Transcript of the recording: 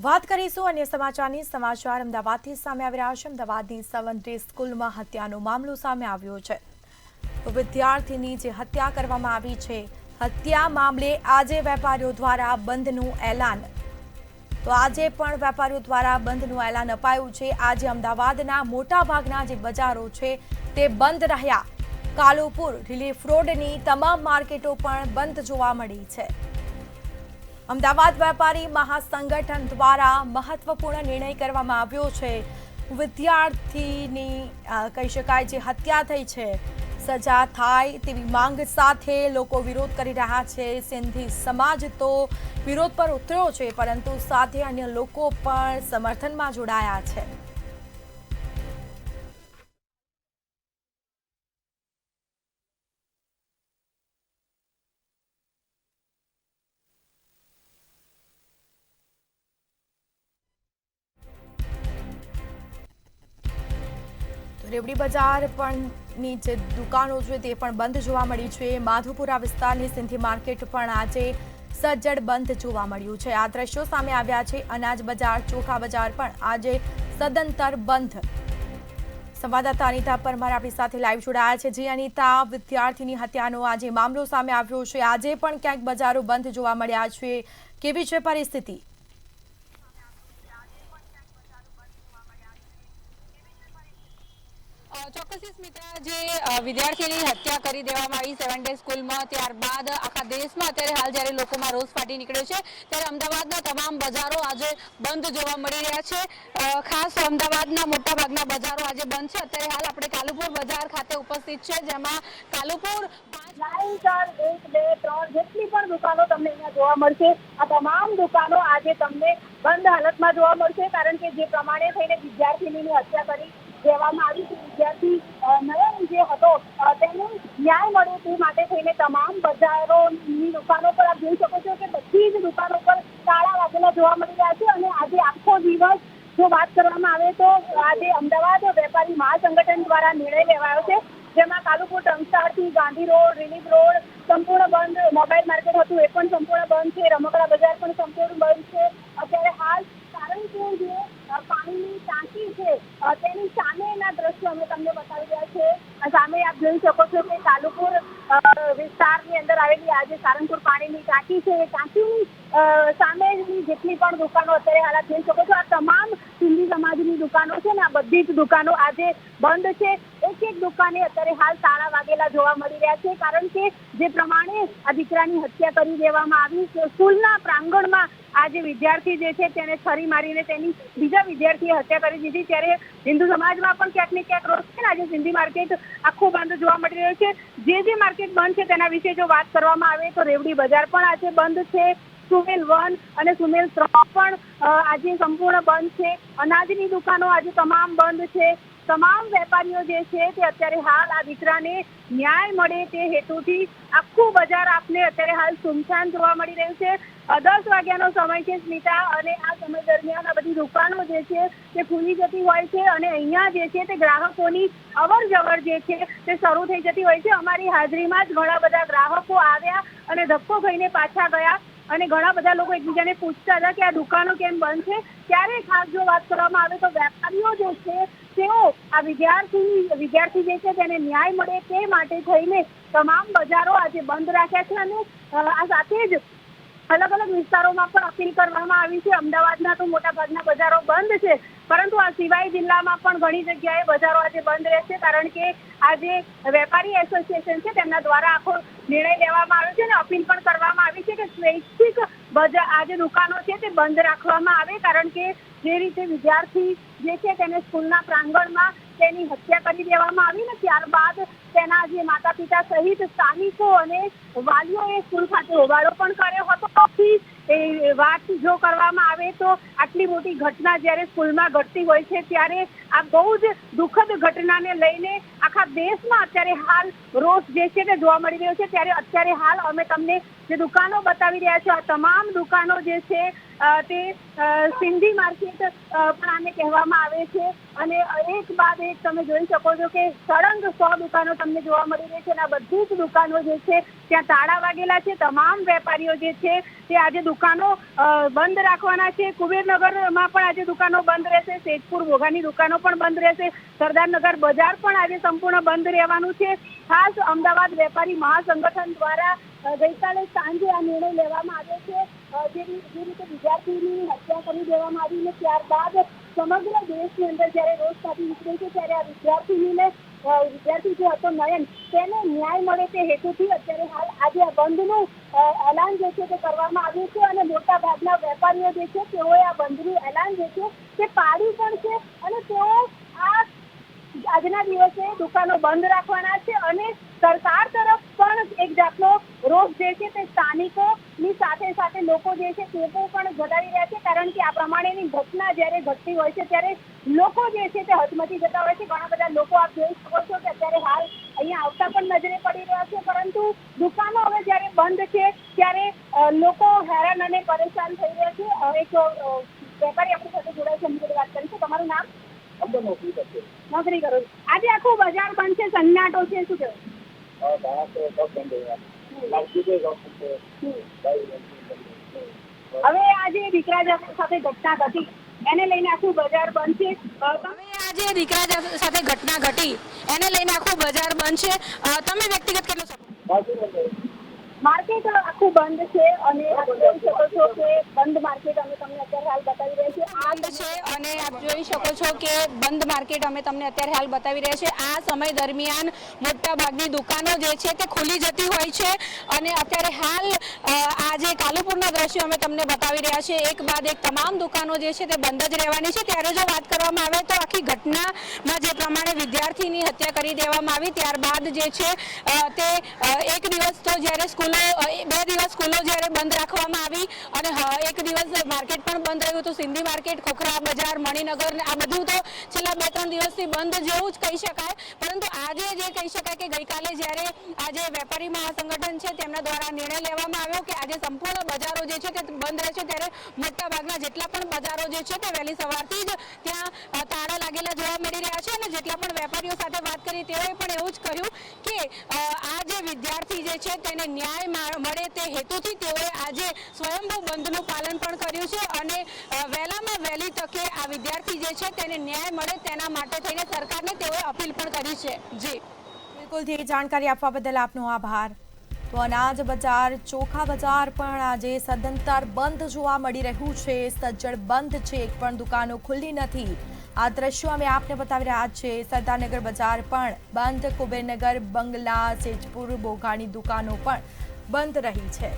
વાત કરીશું અન્ય સમાચારની। સમાચાર અમદાવાદથી સામે આવી રહ્યા છે। અમદાવાદની સેવન્ટી સ્કૂલમાં હત્યાનો મામલો સામે આવ્યો છે। વિદ્યાર્થીની જે હત્યા કરવામાં આવી છે, હત્યા મામલે આજે વેપારીઓ દ્વારા બંધનું એલાન। તો આજે પણ વેપારીઓ દ્વારા બંધનું એલાન અપાયું છે। આજે અમદાવાદના મોટાભાગના જે બજારો છે તે બંધ રહ્યા। કાલુપુર, રિલીફ રોડની તમામ માર્કેટો પણ બંધ જોવા મળી છે। અમદાવાદ વેપારી મહાસંગઠન દ્વારા મહત્વપૂર્ણ નિર્ણય કરવામાં આવ્યો છે। વિદ્યાર્થીની કહી શકાય જે હત્યા થઈ છે, સજા થાય તેવી માંગ સાથે લોકો વિરોધ કરી રહ્યા છે। સિંધી સમાજ તો વિરોધ પર ઉતર્યો છે, પરંતુ સાથે અન્ય લોકો પણ સમર્થનમાં જોડાયા છે। રેવડી બજાર પણની જે દુકાનો છે તે પણ બંધ જોવા મળી છે। માધુપુરા વિસ્તારની સિંધી માર્કેટ પણ આજે સજ્જડ બંધ જોવા મળ્યું છે। આ દ્રશ્યો સામે આવ્યા છે। અનાજ બજાર, ચોખા બજાર પણ આજે સદંતર બંધ। સંવાદદાતા અનિતા પરમાર આપણી સાથે લાઈવ જોડાયા છે। જી અનિતા, વિદ્યાર્થીની હત્યાનો આજે મામલો સામે આવ્યો છે, આજે પણ ક્યાંક બજારો બંધ જોવા મળ્યા છે, કેવી છે પરિસ્થિતિ? ચોક્કસથી સ્મિતા, જે વિદ્યાર્થીની હત્યા કરી દેવામાં આવી સેવન ડે સ્કૂલમાં, ત્યારબાદ આખા દેશમાં અત્યારે હાલ જ્યારે લોકોમાં રોષ ફાટી નીકળ્યો છે, ત્યારે અમદાવાદના તમામ બજારો આજે બંધ જોવા મળી રહ્યા છે। ખાસ અમદાવાદના મોટાભાગના બજારો આજે બંધ છે। અત્યારે હાલ આપણે કાલુપુર બજાર ખાતે ઉપસ્થિત છે, જેમાં કાલુપુર લાઈન 4, 1, 2, 3 જેટલી પણ દુકાનો તમને અહીંયા જોવા મળશે, આ તમામ દુકાનો આજે તમને બંધ હાલતમાં જોવા મળશે। કારણ કે જે પ્રમાણે થઈને વિદ્યાર્થીની હત્યા કરી દેવામાં આવી છે, વિદ્યાર્થી નયન જે હતો તેને ન્યાય મળે તે માટે થઈને તમામ બજારોની દુકાનો પર આપ જોઈ શકો છો કે બધી જ દુકાનો પર તાળા લાગેલા જોવા મળી રહ્યા છે। અને આજે આખો દિવસ જો વાત કરવામાં આવે તો આજે અમદાવાદ વેપારી મહાસંગઠન દ્વારા નિર્ણય લેવાયો છે, જેમાં કાલુપુર ટંકસાળથી ગાંધી રોડ, રિલીફ રોડ સંપૂર્ણ બંધ, મોબાઈલ માર્કેટ હતું એ પણ સંપૂર્ણ બંધ છે, રમકડા બજાર પણ સંપૂર્ણ બંધ છે। અત્યારે હાલ સારંગપુર જે પાણીની ટાંકી છે તેની સામેના દ્રશ્યો અમે તમને બતાવી રહ્યા છે। સામે આપ જોઈ શકો છો કે કાલુપુર વિસ્તારની અંદર આવેલી આ જે સારંગપુર પાણીની ટાંકી છે, એ ટાંકીની સામેની જેટલી પણ દુકાનો અત્યારે હાલ આપ જોઈ શકો છો, આ તમામ સિંધી સમાજની દુકાનો છે ને આ બધી જ દુકાનો આજે બંધ છે। એક એક દુકાને અત્યારે હાલ તાળા વાગેલા જોવા મળી રહ્યા છે, કારણ કે જે પ્રમાણે આ દીકરાની હત્યા કરી દેવામાં આવી છે, સ્કૂલના પ્રાંગણમાં આ જે વિદ્યાર્થી જે છે તેને છરી મારીને તેની બીજા વિદ્યાર્થીએ હત્યા કરી દીધી, ત્યારે હિન્દુ સમાજમાં પણ ક્યાંક ને ક્યાંક રોષ છે ને આજે સિંધી માર્કેટ આખું બંધ જોવા મળી રહ્યું છે। જે માર્કેટ બંધ છે તેના વિશે જો વાત કરવામાં આવે તો રેવડી બજાર પણ આજે બંધ છે, સુમેલ 1 અને સુમેલ 3 પણ આજે સંપૂર્ણ બંધ છે, અનાજની દુકાનો આજે તમામ બંધ છે। તમામ વેપારીઓ જે છે તે અત્યારે હાલ આ દીકરાને ન્યાય મળે તે હેતુથી આખું બજાર આપને અત્યારે હાલ સુમસાન જોવા મળી રહ્યું છે। 10 વાગ્યાનો સમય છે સ્મિતા, અને આ સમય દરમિયાન આ બધી દુકાનો જે છે તે ખુલી જતી હોય છે, અને અહીંયા જે છે તે ગ્રાહકોની અવર જવર જે છે તે શરૂ થઈ જતી હોય છે। અમારી હાજરીમાં જ ઘણા બધા ગ્રાહકો આવ્યા અને ધક્કો ખાઈને પાછા ગયા, અને ઘણા બધા લોકો એકબીજાને પૂછતા હતા કે આ દુકાનો કેમ બંધ છે। ત્યારે ખાસ જો વાત કરવામાં આવે તો વેપારીઓ જે છે તેઓ આ વિદ્યાર્થી જે છે તેને ન્યાય મળે તે માટે થઈને તમામ બજારો આજે બંધ રાખ્યા છે, અને આ સાથે જ અલગ અલગ વિસ્તારોમાં પણ અપીલ કરવામાં આવી છે। અમદાવાદના તો મોટાભાગના બજારો બંધ છે, પરંતુ આ સિવાય જિલ્લામાં પણ ઘણી જગ્યાએ બજારો આજે બંધ રહેશે, કારણ કે આજે વેપારી એસોસિએશન છે તેમના દ્વારા આખો નિર્ણય લેવામાં આવ્યો છે, અને અપીલ પણ કરવામાં આવી છે કે સ્વૈચ્છિક આ જે દુકાનો છે તે બંધ રાખવામાં આવે, કારણ કે જે રીતે વિદ્યાર્થી જે છે તેને સ્કૂલના પ્રાંગણમાં તેની હત્યા કરી દેવામાં આવી ને ત્યારબાદ તેના જે માતા પિતા સહિત સ્થાનિકો અને વાલીઓએ સ્કૂલ ખાતે હોબાળો પણ કર્યો હતો। એ વાત જો કરવામાં આવે તો આટલી મોટી ઘટના જ્યારે સ્કૂલમાં ઘટતી હોય છે ત્યારે આ બહુ જ દુઃખદ ઘટનાને લઈને આખા દેશમાં અત્યારે હાલ રોષ જે છે તે જોવા મળી રહ્યો છે। ત્યારે અત્યારે હાલ અમે તમને જે દુકાનો બતાવી રહ્યા છે, આ તમામ દુકાનો જે છે તે સિંધી માર્કેટ પણ આને કહેવામાં આવે છે અને એક બાદ એક તમે જોઈ શકો છો કે સળંગ 100 દુકાનો તમને જોવા મળી રહી છે અને આ બધી જ દુકાનો જે છે ત્યાં તાળા વાગેલા છે। તમામ વેપારીઓ જે છે તે આજે દુકાનો બંધ રાખવાના છે। કુબેરનગરમાં પણ આજે દુકાનો બંધ રહેશે, સેજપુર ઘોઘાની દુકાનો પણ બંધ રહેશે, સરદારનગર બજાર પણ આજે સંપૂર્ણ બંધ રહેવાનું છે। ખાસ અમદાવાદ વેપારી મહાસંગઠન દ્વારા ગઈકાલે સાંજે આ નિર્ણય લેવામાં આવ્યો છે। જે રીતે વિદ્યાર્થીની હત્યા કરી દેવામાં આવી ને ત્યારબાદ સમગ્ર દેશની અંદર જ્યારે રોષ ફાટી નીકળે છે ત્યારે આ વિદ્યાર્થી જે હતો નયન તેને ન્યાય મળે તે હેતુથી અત્યારે હાલ આજે આ બંધનું એલાન જે છે તે કરવામાં આવ્યું છે અને મોટા ભાગના વેપારીઓ જે છે તેઓએ આ બંધનું એલાન જે છે તે પાડ્યું પણ છે અને તેઓ આજના દિવસે દુકાનો બંધ રાખવાના છે અને સરકાર તરફ પણ એક જાતનો રોષ જે છે તે સ્થાનિકોની સાથે સાથે લોકો જે છે તે પણ ઘટાડી રહ્યા છે કારણ કે આ પ્રમાણેની ઘટના જ્યારે ઘટતી હોય છે ત્યારે લોકો જે છે તે હચમચી જતા હોય છે। ઘણા બધા લોકો આપ જોઈ શકો છો કે અત્યારે હાલ અહીંયા આવતા પણ નજરે પડી રહ્યા છે પરંતુ દુકાનો હવે જ્યારે બંધ છે ત્યારે લોકો હેરાન અને પરેશાન થઈ રહ્યા છે। એક વેપારી આપણી સાથે જોડાય છે, એમની જોડે વાત કરીશું। તમારું નામ? નોકરી કરો છો। આજે આખું બજાર બંધ છે, સન્નાટો છે, શું કહેવાય? હવે આજે દીકરા સાથે ઘટના ઘટી એને લઈને આખું બજાર બંધ છે। હવે આજે દીકરા સાથે ઘટના ઘટી એને લઈને આખું બજાર બંધ છે। તમે વ્યક્તિગત કેટલો સપોર્ટ? માર્કેટ આખું બંધ છે અને આપ જોઈ શકો છો કે બંધ માર્કેટ અમે તમને અત્યારે હાલ બતાવી રહ્યા છીએ। બંધ છે અને આપ જોઈ શકો છો કે બંધ માર્કેટ અમે તમને અત્યારે હાલ બતાવી રહ્યા છીએ। આ સમય દરમિયાન મોટા ભાગની દુકાનો જે છે તે ખુલી જતી હોય છે અને અત્યારે હાલ આ જે કાલુપુરના દ્રશ્યો અમે તમને બતાવી રહ્યા છીએ એક બાદ એક તમામ દુકાનો જે છે તે બંધ જ રહેવાની છે। ત્યારે જો વાત કરવામાં આવે તો આખી ઘટનામાં જે પ્રમાણે વિદ્યાર્થીની હત્યા કરી દેવામાં આવી ત્યારબાદ જે છે તે એક દિવસ તો જ્યારે સ્કૂલો 2 દિવસ સ્કૂલો જ્યારે બંધ રાખવામાં આવી અને એક દિવસ માર્કેટ પણ બંધ રહ્યું હતું, સિંધી માર્કેટ, ખોખરા બજાર, મણિનગર આ બધું તો છેલ્લા 2-3 દિવસથી બંધ જેવું જ કહી શકાય। પરંતુ આજે જે કહી શકાય કે ગઈકાલે જ્યારે આજે વેપારી મહાસંગઠન છે તેમના દ્વારા નિર્ણય લેવામાં આવ્યો કે આજે સંપૂર્ણ બજારો જે છે તે બંધ રહેશે ત્યારે મોટા ભાગના જેટલા પણ બજારો જે છે તે વહેલી સવારથી જ ત્યાં તાળા લાગેલા જોવા મળી રહ્યા છે અને જેટલા પણ વેપારીઓ સાથે વાત કરી તેઓએ પણ એવું જ કહ્યું કે આ જે વિદ્યાર્થી જે છે તેને ન્યાય મળે તે હેતુથી તેઓએ આજે સ્વયંભૂ બંધનું પાલન પણ કર્યું છે અને વહેલામાં વહેલી તકે આ વિદ્યાર્થી જે છે તેને ન્યાય મળે તેના માટે થઈને સરકારને તેઓએ અપીલ પણ કરી છે। જી બિલકુલ, જાણકારી આપવા બદલ આપનો આભાર। તો અનાજ બજાર, ચોખા બજાર પણ આજે સદંતર બંધ જોવા મળી રહ્યું છે, સજ્જડ બંધ છે, એક પણ દુકાનો ખુલ્લી નથી। આ દ્રશ્યો અમે આપને બતાવી રહ્યા છીએ। સરદારનગર બજાર પણ બંધ, કુબેરનગર, બંગલા, સેજપુર, બોઘાની દુકાનો પણ બંધ રહી છે।